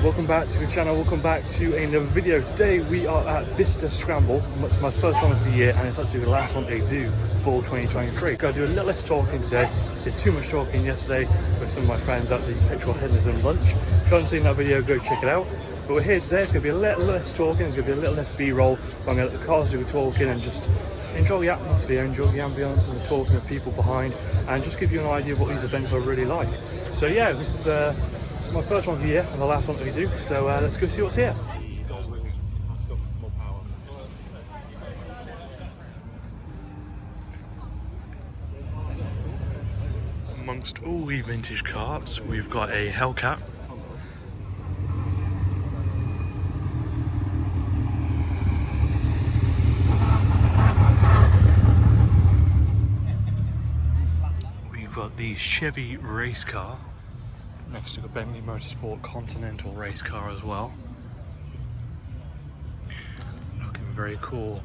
welcome back to the channel, welcome back to another video. Today we are at Bicester Scramble. It's my first one of the year and it's actually the last one they do for 2023. Gonna do a little less talking today. Did too much talking yesterday with some of my friends at the petrol hedonism lunch. If you haven't seen that video, go check it out. But we're here today, it's gonna be a little less talking, it's gonna be a little less B-roll. I'm gonna let the cars do the talking and just enjoy the atmosphere, enjoy the ambience and the talking of people behind, and just give you an idea of what these events are really like. So yeah, this is my first one of the year and the last one that we do, so let's go see what's here. Amongst all the vintage carts, we've got a Hellcat. We've got the Chevy race car, next to the Bentley Motorsport Continental race car as well. Looking very cool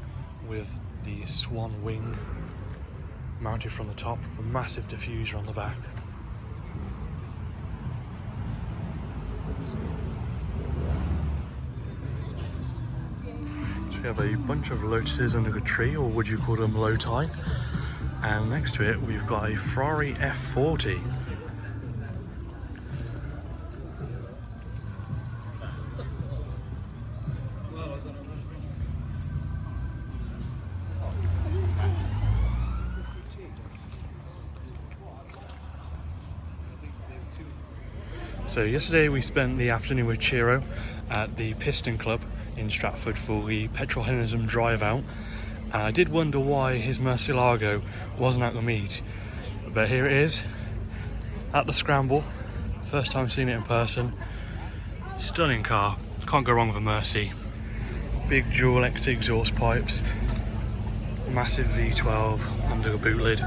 with the swan wing mounted from the top with a massive diffuser on the back. So we have a bunch of Lotuses under the tree, or would you call them low tie? And next to it we've got a Ferrari F40. So yesterday we spent the afternoon with Chiro at the Piston Club in Stratford for the petrol hedonism drive out. And I did wonder why his Murcielago wasn't at the meet, but here it is at the Scramble. First time seeing it in person. Stunning car, can't go wrong with a Mercy. Big dual X exhaust pipes, massive V12 under the boot lid.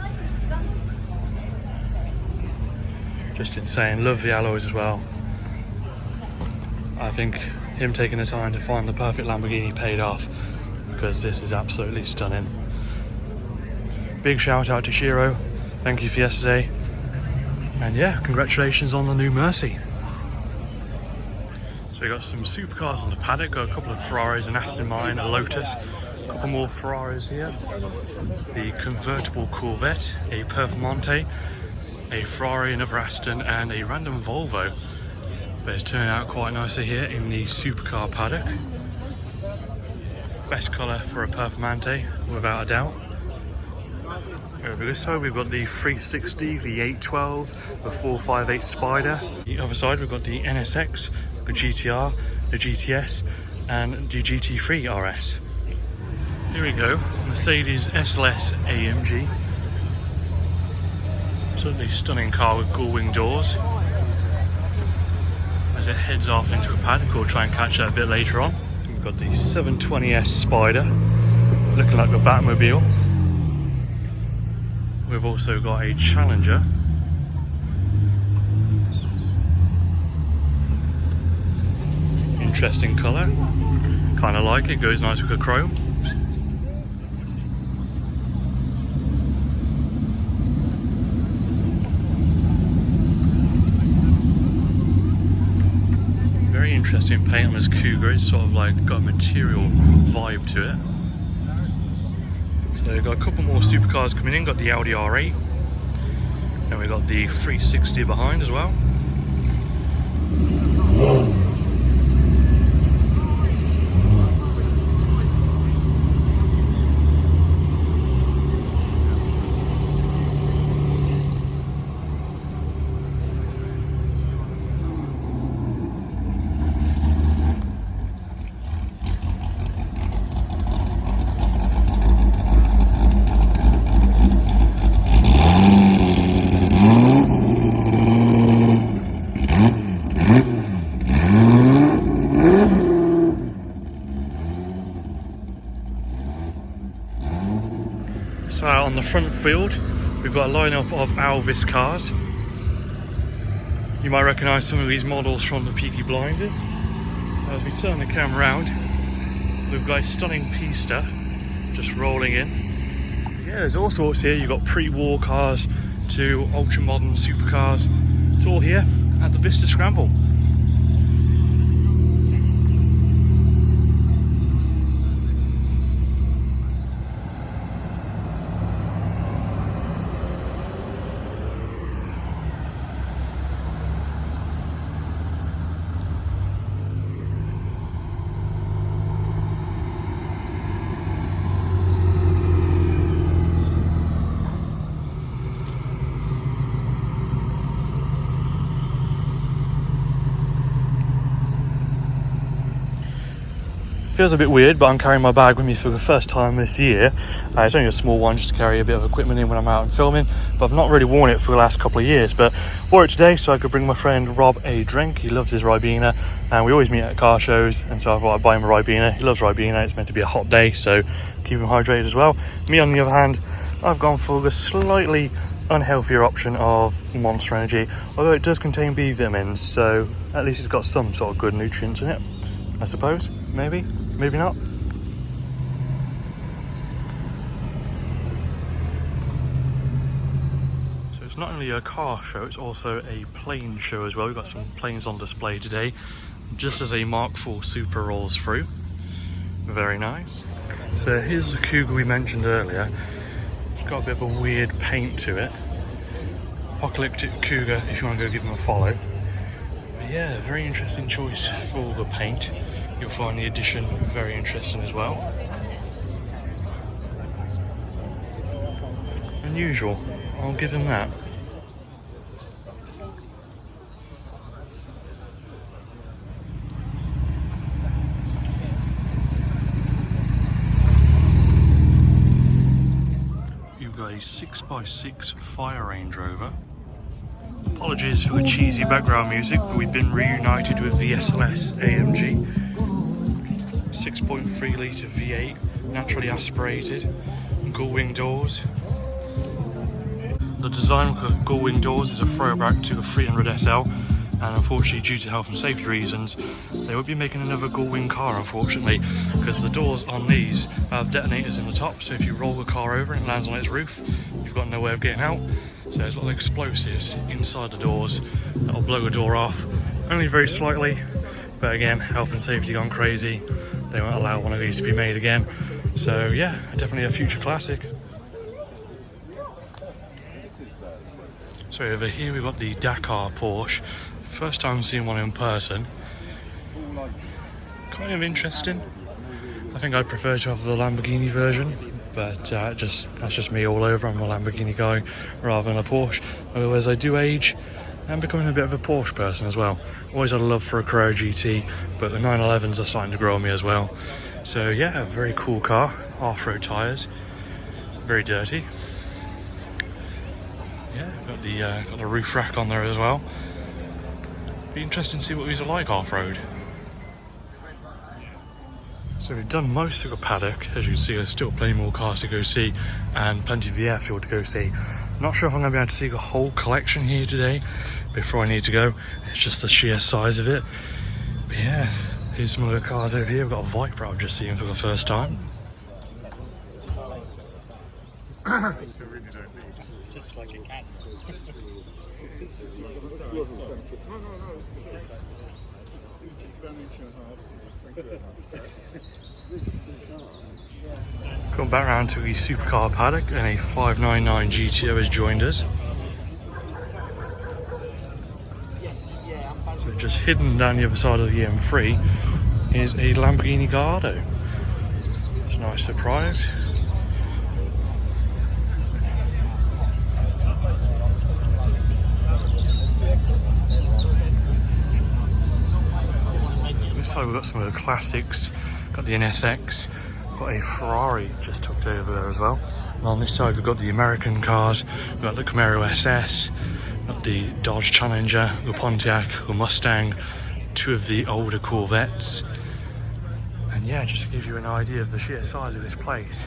Just insane. Love the alloys as well. I think him taking the time to find the perfect Lamborghini paid off, because this is absolutely stunning. Big shout out to Shiro, thank you for yesterday, and yeah, congratulations on the new Mercy. So we got some supercars in the paddock, got a couple of Ferraris, an Aston Martin, a Lotus, a couple more Ferraris here, the convertible Corvette, a Performante, a Ferrari, another Aston, and a random Volvo. But it's turning out quite nicely here in the supercar paddock. Best colour for a Performante, without a doubt. Over this side we've got the 360, the 812, the 458 Spider. The other side we've got the NSX, the GTR, the GTS, and the GT3 RS. Here we go, Mercedes SLS AMG. Absolutely stunning car with gull-wing doors. As it heads off into a paddock, we'll try and catch that a bit later on. We've got the 720S Spider, looking like a Batmobile. We've also got a Challenger. Interesting colour, kind of like it, goes nice with the chrome. Interesting paint on this Cougar, it's sort of like got a material vibe to it. So we've got a couple more supercars coming in, got the Audi R8, and we've got the 360 behind as well. So on the front field we've got a lineup of Alvis cars. You might recognise some of these models from the Peaky Blinders. As we turn the camera around, we've got a stunning Pista just rolling in. Yeah, there's all sorts here. You've got pre-war cars to ultra modern supercars. It's all here at the Bicester Scramble. Feels a bit weird, but I'm carrying my bag with me for the first time this year. It's only a small one just to carry a bit of equipment in when I'm out and filming, but I've not really worn it for the last couple of years. But wore it today so I could bring my friend Rob a drink. He loves his Ribena, and we always meet at car shows, and so I thought I'd buy him a Ribena. He loves Ribena. It's meant to be a hot day, so keep him hydrated as well. Me, on the other hand, I've gone for the slightly unhealthier option of Monster Energy, although it does contain B vitamins, so at least it's got some sort of good nutrients in it, I suppose. Maybe not. So it's not only a car show, it's also a plane show as well. We've got some planes on display today, just as a Mark IV Super rolls through. Very nice. So here's the Cougar we mentioned earlier. It's got a bit of a weird paint to it. Apocalyptic Cougar, if you want to go give them a follow. But yeah, very interesting choice for the paint. You'll find the addition very interesting as well. Unusual, I'll give them that. You've got a 6x6 fire Range Rover. Apologies for the cheesy background music, but we've been reunited with the SLS AMG. 6.3 litre V8, naturally aspirated, gull-wing doors. The design of gull-wing doors is a throwback to the 300 SL, and unfortunately, due to health and safety reasons, they won't be making another gull-wing car, unfortunately, because the doors on these have detonators in the top, so if you roll the car over and it lands on its roof, you've got no way of getting out. So there's a lot of explosives inside the doors that'll blow the door off, only very slightly, but again, health and safety gone crazy. They won't allow one of these to be made again. So yeah, definitely a future classic. So over here we've got the Dakar Porsche. First time seeing one in person. Kind of interesting. I think I'd prefer to have the Lamborghini version, but that's just me all over. I'm a Lamborghini guy rather than a Porsche. Otherwise I do age. I'm becoming a bit of a Porsche person as well. Always had a love for a Carrera GT, but the 911s are starting to grow on me as well. So yeah, very cool car. Off-road tyres, very dirty. Yeah, got the roof rack on there as well. Be interesting to see what these are like off-road. So we've done most of the paddock. As you can see, there's still plenty more cars to go see and plenty of the airfield to go see. Not sure if I'm going to be able to see the whole collection here today before I need to go. It's just the sheer size of it. But yeah, here's some of the cars over here. We've got a Viper I've just seen for the first time. Just like a cat. Come back round to the Supercar paddock, and a 599 GTO has joined us. So just hidden down the other side of the M3 is a Lamborghini Gallardo. It's a nice surprise. This side we've got some of the classics. Got the NSX. Got a Ferrari just tucked over there as well. And on this side we've got the American cars. We've got the Camaro SS. Got the Dodge Challenger, the Pontiac, the Mustang, two of the older Corvettes. And yeah, just to give you an idea of the sheer size of this place,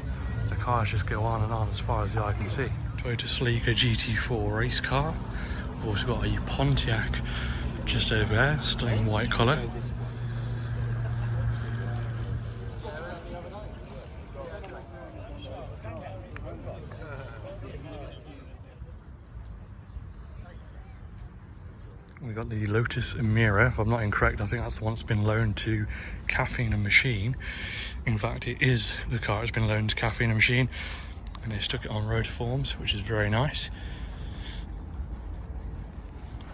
the cars just go on and on as far as the eye can see. Toyota Celica GT4 race car. We've also got a Pontiac just over there, stunning white colour. We've got the Lotus Emira. If I'm not incorrect, I think that's the one that's been loaned to Caffeine and Machine. In fact, it is the car that's been loaned to Caffeine and Machine, and they stuck it on road forms, which is very nice.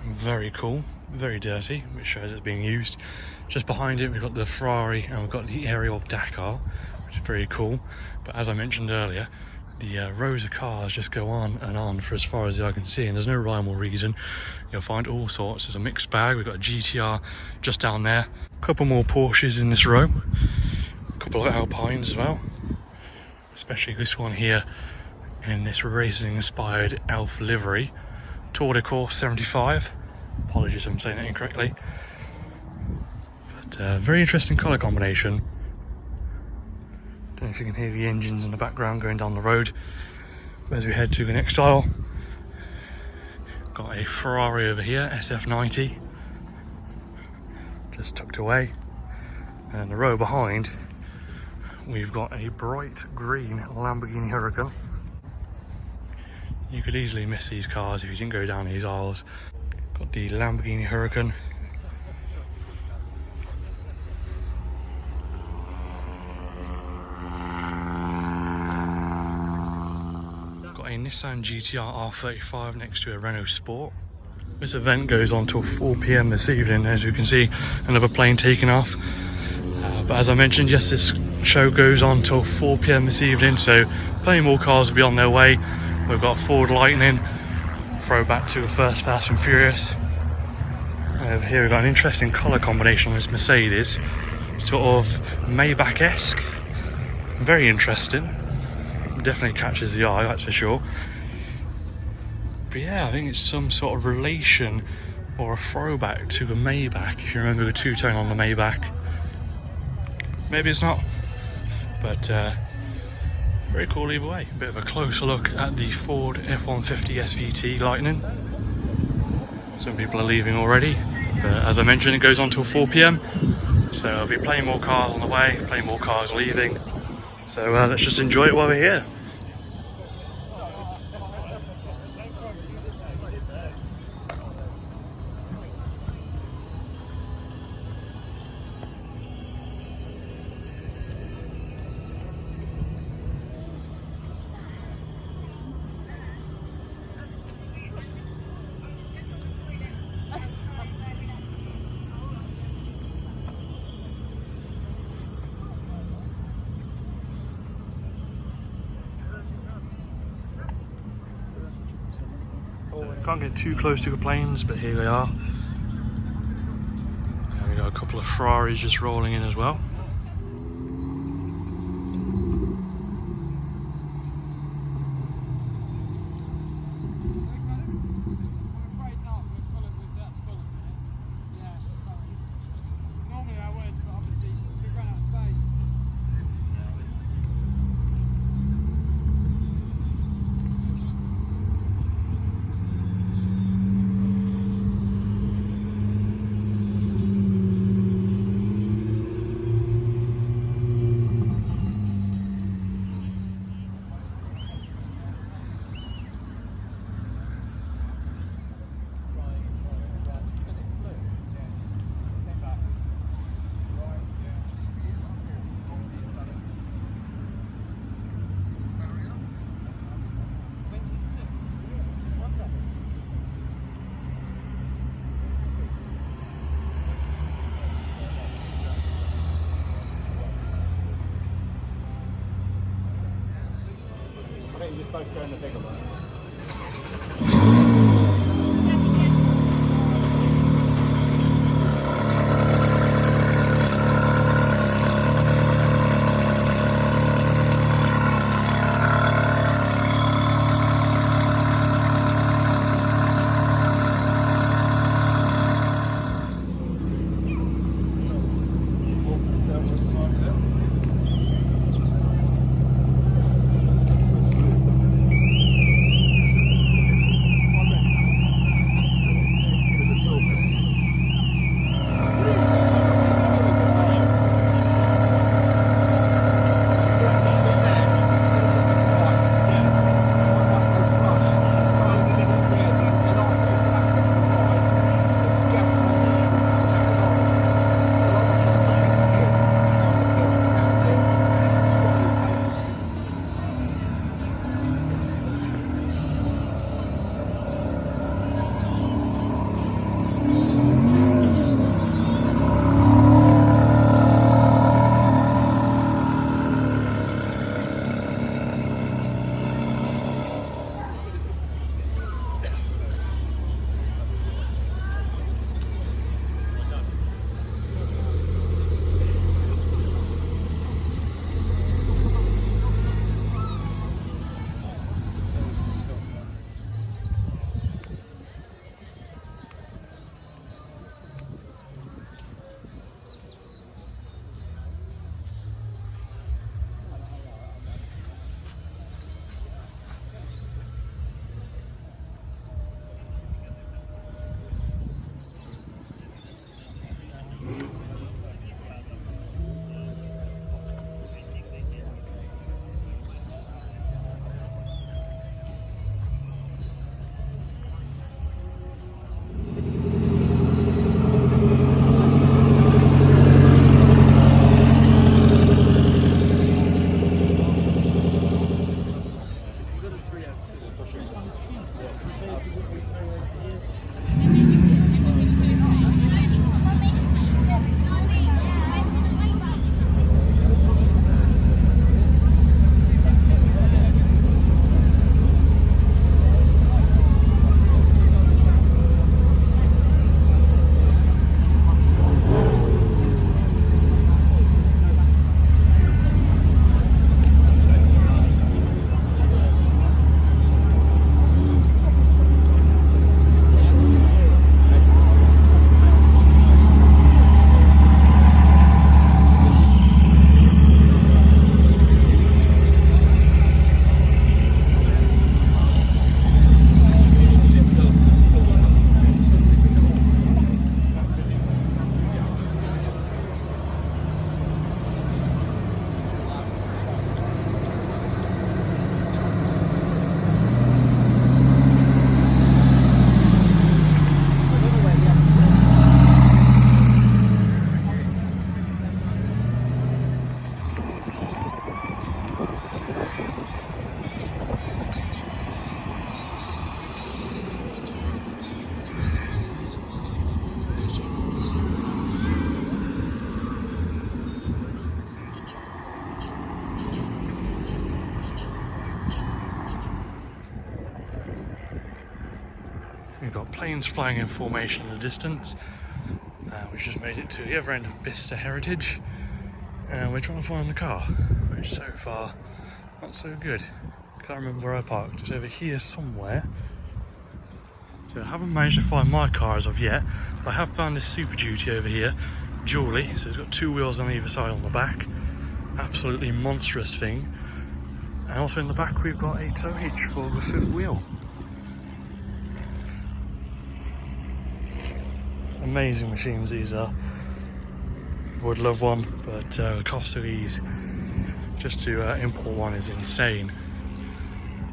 Very cool, very dirty, which shows it's being used. Just behind it, we've got the Ferrari, and we've got the Ariel Dakar, which is very cool. But as I mentioned earlier, the rows of cars just go on and on for as far as the eye can see, and there's no rhyme or reason. You'll find all sorts. There's a mixed bag. We've got a GTR just down there, a couple more Porsches in this row, couple of Alpines as well, especially this one here in this racing inspired elf livery, Tour de Course 75. Apologies if I'm saying that incorrectly, but very interesting colour combination. Don't know if you can hear the engines in the background going down the road as we head to the next aisle. Got a Ferrari over here, SF90, just tucked away, and the row behind we've got a bright green Lamborghini Huracan. You could easily miss these cars if you didn't go down these aisles. Got the Lamborghini Huracan. Got a Nissan GTR R35 next to a Renault Sport. This event goes on till 4 PM this evening. As you can see, another plane taking off. But as I mentioned, yes, this show goes on till 4 PM this evening, so plenty more cars will be on their way. We've got Ford Lightning, throwback to the first Fast and Furious. Over here we've got an interesting colour combination on this Mercedes, sort of Maybach-esque. Very interesting, definitely catches the eye, that's for sure. But yeah, I think it's some sort of relation or a throwback to the Maybach, if you remember the two-tone on the Maybach. Maybe it's not, but very cool either way. Bit of a closer look at the Ford F-150 SVT Lightning. Some people are leaving already, but as I mentioned, it goes on till 4 PM, so there'll be plenty more cars on the way, plenty more cars leaving, so let's just enjoy it while we're here. Can't get too close to the planes, but here they are. And we got a couple of Ferraris just rolling in as well. You just both go in the bigger one. We've got planes flying in formation in the distance. We've just made it to the other end of Bicester Heritage, and we're trying to find the car, which so far not so good. Can't remember where I parked. It's over here somewhere. So I haven't managed to find my car as of yet, but I have found this Super Duty over here, Julie. So it's got two wheels on either side on the back. Absolutely monstrous thing. And also in the back we've got a tow hitch for the fifth wheel. Amazing machines these are. Would love one, but the cost of these just to import one is insane.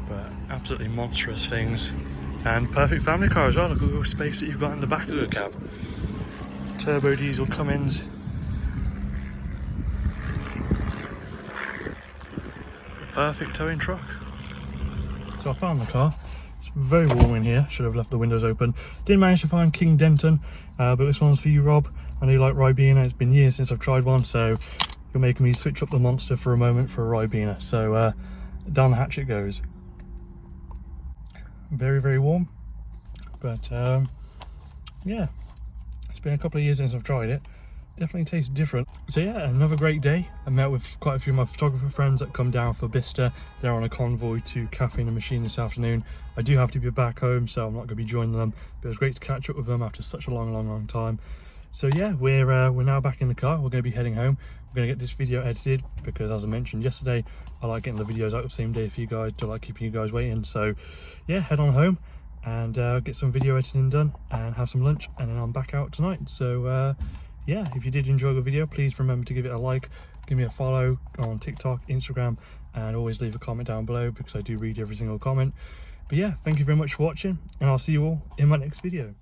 But absolutely monstrous things, and perfect family car as well. Look at the space that you've got in the back of the cab. Turbo diesel Cummins. A perfect towing truck. So I found the car. It's very warm in here. Should have left the windows open. Didn't manage to find King Denton, but this one's for you, Rob. I know you like Ribena. It's been years since I've tried one, so you're making me switch up the monster for a moment for a Ribena. So down the hatch it goes. Very, very warm, but yeah, it's been a couple of years since I've tried it. Definitely tastes different. So yeah, another great day. I met with quite a few of my photographer friends that come down for Bicester. They're on a convoy to Cafe and the Machine this afternoon. I do have to be back home, so I'm not going to be joining them, but it was great to catch up with them after such a long time. So yeah, we're now back in the car. We're going to be heading home. We're going to get this video edited because, as I mentioned yesterday, I like getting the videos out the same day for you guys. Don't like keeping you guys waiting. So yeah, head on home and get some video editing done and have some lunch, and then I'm back out tonight. So yeah, if you did enjoy the video, please remember to give it a like, give me a follow on TikTok, Instagram, and always leave a comment down below because I do read every single comment. But yeah, thank you very much for watching, and I'll see you all in my next video.